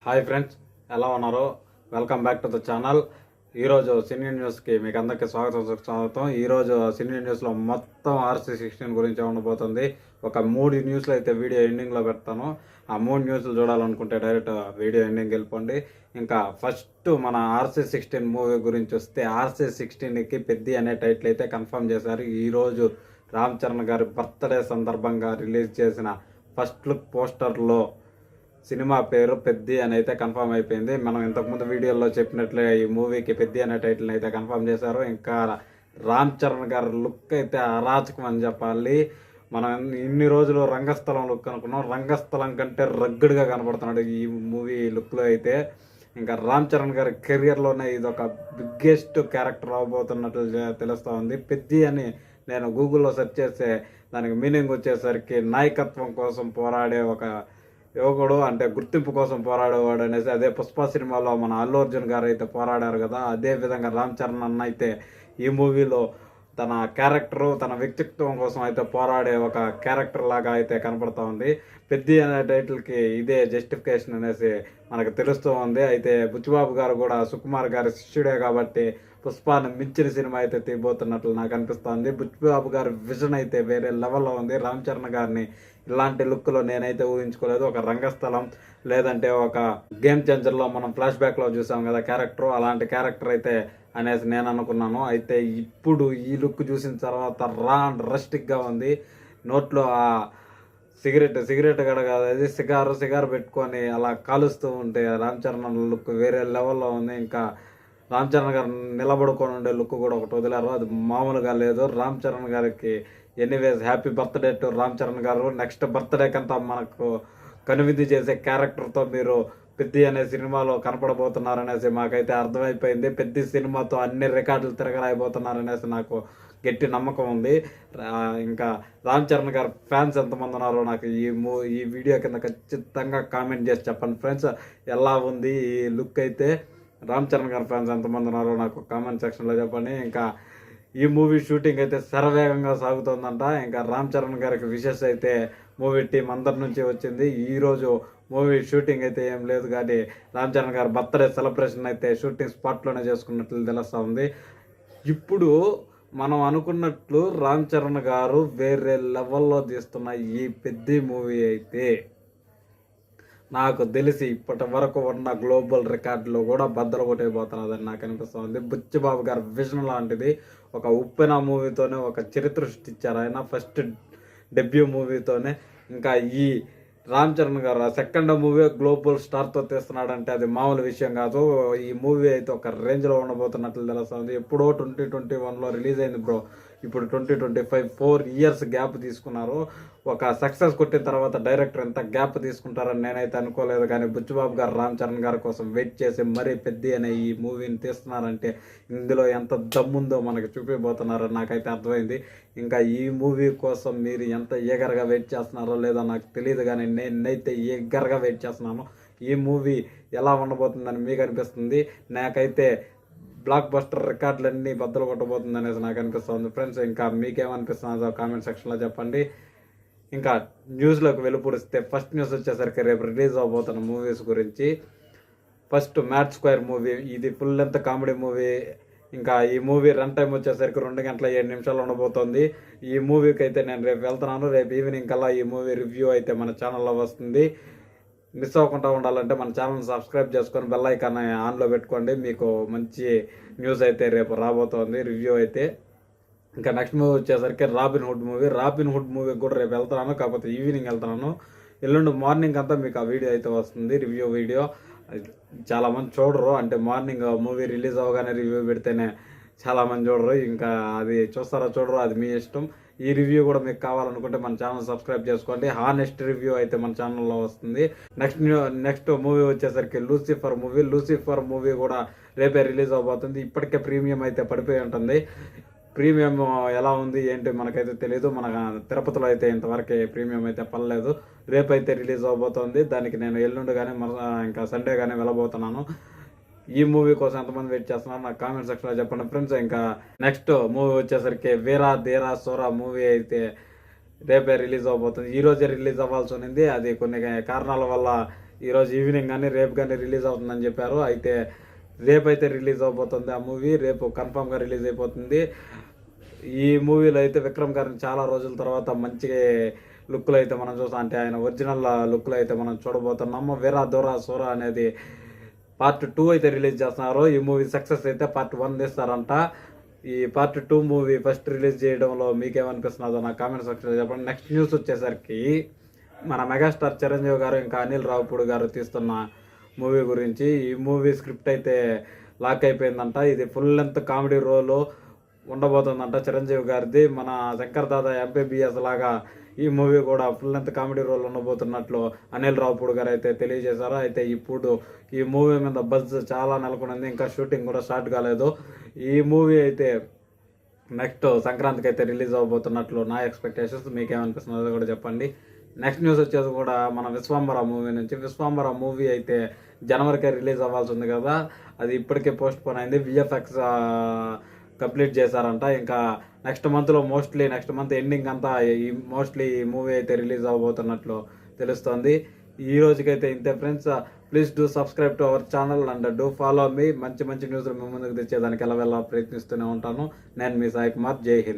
Hi friends, ఎలా ఉన్నారు? Welcome back to the channel. ఈరోజు సినీ న్యూస్కి మీకు అందరికీ స్వాగతం. ఈరోజు సినీ న్యూస్లో మొత్తం RC16 గురించి ఉండబోతుంది. ఒక 3 న్యూస్లు అయితే వీడియో ఎండింగ్లో పెడతాను. ఆ 3 న్యూస్లు చూడాలనుకుంటే డైరెక్ట్ వీడియో ఎండింగ్ వెళ్ళిపోండి. ఇంకా ఫస్ట్ మన RC16 మూవీ గురించి వస్తే, RC16కి పెద్ది అనే టైటిల్ అయితే కన్ఫర్మ్ చేశారు. ఈరోజు రామ్ చరణ్ గారి బర్త్డే సందర్భంగా రిలీజ్ చేసిన ఫస్ట్ లుక్ పోస్టర్లో సినిమా పేరు పెద్ది అని అయితే కన్ఫర్మ్ అయిపోయింది. మనం ఇంతకుముందు వీడియోలో చెప్పినట్లే ఈ మూవీకి పెద్ది అనే టైటిల్ అయితే కన్ఫర్మ్ చేశారు. ఇంకా రామ్ చరణ్ గారి లుక్ అయితే అరాచకం అని చెప్పాలి. మనం ఇన్ని రోజులు రంగస్థలం లుక్ అనుకున్నాం, రంగస్థలం కంటే రగ్గుడుగా కనబడుతున్నాడు ఈ మూవీ లుక్లో అయితే. ఇంకా రామ్ చరణ్ గారి కెరియర్లోనే ఇది ఒక బిగ్గెస్ట్ క్యారెక్టర్ అవబోతున్నట్లు తెలుస్తూ ఉంది. పెద్ది అని నేను గూగుల్లో సెర్చ్ చేస్తే దానికి మీనింగ్ వచ్చేసరికి నాయకత్వం కోసం పోరాడే ఒక యువకుడు, అంటే గుర్తింపు కోసం పోరాడేవాడు అనేసి. అదే పుష్ప సినిమాలో మన అల్లు అర్జున్ గారు అయితే పోరాడారు కదా, అదే విధంగా రామ్ చరణ్ అన్న అయితే ఈ మూవీలో తన క్యారెక్టరు, తన వ్యక్తిత్వం కోసం అయితే పోరాడే ఒక క్యారెక్టర్ లాగా అయితే కనపడుతూ ఉంది. పెద్ది అనే టైటిల్కి ఇదే జస్టిఫికేషన్ అనేసి మనకు తెలుస్తూ ఉంది. అయితే బుచ్చిబాబు గారు కూడా సుకుమార్ గారి శిష్యుడే కాబట్టి పుష్పాన్ని మించిన సినిమా అయితే తీయబోతున్నట్లు నాకు అనిపిస్తుంది. బుచ్చిబాబు గారి విజన్ అయితే వేరే లెవెల్లో ఉంది. రామ్ చరణ్ గారిని ఇలాంటి లుక్లో నేనైతే ఊహించుకోలేదు. ఒక రంగస్థలం లేదంటే ఒక గేమ్ చేంజర్లో మనం ఫ్లాష్ బ్యాక్లో చూసాం కదా క్యారెక్టర్, అలాంటి క్యారెక్టర్ అయితే అనేసి నేను అనుకున్నాను. అయితే ఇప్పుడు ఈ లుక్ చూసిన తర్వాత రస్టిక్గా ఉంది. నోట్లో ఆ సిగరెట్ గడ కాదు, అది సిగారు పెట్టుకొని అలా కాలుస్తూ ఉంటే రామ్ చరణ్ లుక్ వేరే లెవెల్లో ఉంది. ఇంకా రామ్ చరణ్ గారు నిలబడుకొని ఉండే లుక్ కూడా ఒకటి వదిలారు, అది మామూలుగా లేదు. రామ్ చరణ్ గారికి anyways happy birthday to Ram Charan garu. Next birthday కంతా మనకు కనువిందు చేసే క్యారెక్టర్తో మీరు పెద్ది అనే సినిమాలో కనపడబోతున్నారనేసి మాకైతే అర్థమైపోయింది. పెద్ది సినిమాతో అన్ని రికార్డులు తిరగరాయిపోతున్నారనేసి నాకు గట్టి నమ్మకం ఉంది. ఇంకా రామ్ చరణ్ గారు ఫ్యాన్స్ ఎంతమంది ఉన్నారో నాకు ఈ వీడియో కింద ఖచ్చితంగా కామెంట్ చేసి చెప్పండి ఫ్రెండ్స్. ఎలా ఉంది ఈ లుక్ అయితే? రామ్ చరణ్ గారి ఫ్యాన్స్ ఎంతమంది ఉన్నారో నాకు కామెంట్ సెక్షన్లో చెప్పండి. ఇంకా ఈ మూవీ షూటింగ్ అయితే శరవేగంగా సాగుతుందంట. ఇంకా రామ్ చరణ్ గారికి విషెస్ అయితే మూవీ టీం అందరి నుంచి వచ్చింది. ఈరోజు మూవీ షూటింగ్ అయితే ఏం లేదు, కానీ రామ్ చరణ్ గారి బర్త్డే సెలబ్రేషన్ అయితే షూటింగ్ స్పాట్లోనే చేసుకున్నట్లు తెలుస్తూ ఉంది. ఇప్పుడు మనం అనుకున్నట్లు రామ్ చరణ్ గారు వేరే లెవెల్లో తీస్తున్న ఈ పెద్ద మూవీ అయితే నాకు తెలిసి ఇప్పటి వరకు ఉన్న గ్లోబల్ రికార్డులో కూడా బద్దలు కొట్టేయబోతున్నదని నాకు అనిపిస్తుంది. బుచ్చిబాబు గారి విజన్ లాంటిది. ఒక ఉప్పెన మూవీతోనే ఒక చరిత్ర సృష్టించారు ఆయన, ఫస్ట్ డెబ్యూ మూవీతోనే. ఇంకా ఈ రామ్ చరణ్ గారు సెకండ్ మూవీ గ్లోబల్ స్టార్తో తీస్తున్నాడంటే అది మామూలు విషయం కాదు. ఈ మూవీ అయితే ఒక రేంజ్లో ఉండబోతున్నట్లు తెలుస్తుంది. ఎప్పుడో 2021లో రిలీజ్ అయింది బ్రో, ఇప్పుడు 2025 4 ఇయర్స్ గ్యాప్ తీసుకున్నారు. ఒక సక్సెస్ కొట్టిన తర్వాత డైరెక్టర్ ఎంత గ్యాప్ తీసుకుంటారని నేనైతే అనుకోలేదు, కానీ బుచ్చిబాబు గారు రామ్ చరణ్ గారి కోసం వెయిట్ చేసి మరీ పెద్ది అనే ఈ మూవీని తీస్తున్నారంటే ఇందులో ఎంత దమ్ముందో మనకు చూపిపోతున్నారని నాకైతే అర్థమైంది. ఇంకా ఈ మూవీ కోసం మీరు ఎంత ఈగర్గా వెయిట్ చేస్తున్నారో లేదో నాకు తెలియదు, కానీ నేనైతే ఈగర్గా వెయిట్ చేస్తున్నాను. ఈ మూవీ ఎలా ఉండబోతుందని మీకు అనిపిస్తుంది? నాకైతే బ్లాక్ బస్టర్ రికార్డులన్నీ బద్దలు కొట్టబోతుంది అనేసి నాకు అనిపిస్తుంది ఫ్రెండ్స్. ఇంకా మీకేమనిపిస్తుందో కామెంట్ సెక్షన్లో చెప్పండి. ఇంకా న్యూస్లోకి వెళ్ళిపొడిస్తే ఫస్ట్ న్యూస్ వచ్చేసరికి రేపు రిలీజ్ అవబోతున్న మూవీస్ గురించి. ఫస్ట్ మ్యాడ్ స్క్వేర్ మూవీ, ఇది ఫుల్ లెంత్ కామెడీ మూవీ. ఇంకా ఈ మూవీ రన్ టైం వచ్చేసరికి 2 గంటల 7 నిమిషాలు ఉండబోతోంది. ఈ మూవీకి అయితే నేను రేపు వెళ్తున్నాను. రేపు ఈవినింగ్ కల్లా ఈ మూవీ రివ్యూ అయితే మన ఛానల్లో వస్తుంది. మిస్ అవ్వకుండా ఉండాలంటే మన ఛానల్ని సబ్స్క్రైబ్ చేసుకొని బెల్ ఐకాన్ ఆన్లో పెట్టుకోండి. మీకు మంచి న్యూస్ అయితే రేపు రాబోతోంది, రివ్యూ అయితే. ఇంకా నెక్స్ట్ మూవీ వచ్చేసరికి రాబిన్ హుడ్ మూవీ కూడా రేపు వెళ్తున్నాను, కాకపోతే ఈవినింగ్ వెళ్తున్నాను. ఎల్లుండి మార్నింగ్ అంతా మీకు ఆ వీడియో అయితే వస్తుంది, రివ్యూ వీడియో. చాలామంది చూడరు, అంటే మార్నింగ్ మూవీ రిలీజ్ అవ్వగానే రివ్యూ పెడితేనే చాలామంది చూడరు. ఇంకా అది చూస్తారో చూడరు అది మీ ఇష్టం. ఈ రివ్యూ కూడా మీకు కావాలనుకుంటే మన ఛానల్ సబ్స్క్రైబ్ చేసుకోండి. హానెస్ట్ రివ్యూ అయితే మన ఛానల్లో వస్తుంది. నెక్స్ట్ మూవీ వచ్చేసరికి లూసిఫర్ మూవీ కూడా రేపే రిలీజ్ అవబోతుంది. ఇప్పటికే ప్రీమియం అయితే పడిపోయి ఉంటుంది. ప్రీమియం ఎలా ఉంది ఏంటి మనకైతే తెలియదు. మన తిరుపతిలో అయితే ఇంతవరకు ప్రీమియం అయితే పడలేదు. రేపైతే రిలీజ్ అవబోతోంది. దానికి నేను ఎల్లుండి కానీ ఇంకా సండే కానీ వెళ్ళబోతున్నాను. ఈ మూవీ కోసం ఎంతమంది వెయిట్ చేస్తున్నారు నాకు కామెంట్ సెక్షన్లో చెప్పండి ఫ్రెండ్స్. ఇంకా నెక్స్ట్ మూవీ వచ్చేసరికి వీరా ధీరా సోరా మూవీ అయితే రేపే రిలీజ్ అవబోతుంది. ఈ రోజే రిలీజ్ అవ్వాల్సి ఉంది, అది కొన్ని కారణాల వల్ల ఈరోజు ఈవినింగ్ కానీ రేపు కానీ రిలీజ్ అవుతుందని చెప్పారు. అయితే రేపైతే రిలీజ్ అవబోతుంది ఆ మూవీ, రేపు కన్ఫామ్గా రిలీజ్ అయిపోతుంది. ఈ మూవీలో అయితే విక్రమ్ గారిని చాలా రోజుల తర్వాత మంచి లుక్లో అయితే మనం చూస్తాం, అంటే ఆయన ఒరిజినల్ లుక్లో అయితే మనం చూడబోతున్నాము. వీరా దొరా సోరా అనేది పార్ట్ 2 అయితే రిలీజ్ చేస్తున్నారు. ఈ మూవీ సక్సెస్ అయితే పార్ట్ 1 తీస్తారంట. ఈ పార్ట్ 2 మూవీ ఫస్ట్ రిలీజ్ చేయడంలో మీకేమనిపిస్తున్నదో నా కామెంట్ సెక్షన్లో చెప్పండి. నెక్స్ట్ న్యూస్ వచ్చేసరికి మన మెగాస్టార్ చిరంజీవి గారు ఇంకా అనిల్ రావుపూడి గారు తీస్తున్న మూవీ గురించి. ఈ మూవీ స్క్రిప్ట్ అయితే లాక్ అయిపోయిందంట. ఇది ఫుల్ లెంత్ కామెడీ రోల్ ఉండబోతుందంట చిరంజీవి గారిది. మన శంకర్ దాదా ఎంబీబీఎస్ లాగా ఈ మూవీ కూడా ఫుల్ లెంత్ కామెడీ రోల్ ఉండబోతున్నట్లు అనిల్ రావుపూడి గారు అయితే తెలియజేశారు. అయితే ఇప్పుడు ఈ మూవీ మీద బజ్ చాలా నెలకొనింది, ఇంకా షూటింగ్ కూడా స్టార్ట్ కాలేదు. ఈ మూవీ అయితే నెక్స్ట్ సంక్రాంతికి అయితే రిలీజ్ అవబోతున్నట్లు నా ఎక్స్పెక్టేషన్స్. మీకేమనిపిస్తుందో కూడా చెప్పండి. నెక్స్ట్ న్యూస్ వచ్చేది కూడా మన విశ్వంబర మూవీ నుంచి. విశ్వంబర మూవీ అయితే జనవరికే రిలీజ్ అవ్వాల్సి ఉంది కదా, అది ఇప్పటికే పోస్ట్ పోన్ అయింది. విఎఫ్ఎక్స్ కంప్లీట్ చేశారంట. ఇంకా నెక్స్ట్ మంత్ ఎండింగ్ అంతా మోస్ట్లీ ఈ మూవీ అయితే రిలీజ్ అవ్వబోతున్నట్లు తెలుస్తుంది. ఈ రోజుకైతే ఇంతే friends. Please do subscribe to our channel and do follow me. మంచి న్యూస్లు మీ ముందుకు తెచ్చేదానికి ఎలా ప్రయత్నిస్తూనే ఉంటాను. నేను మీ సాయి కుమార్. జై హింద్.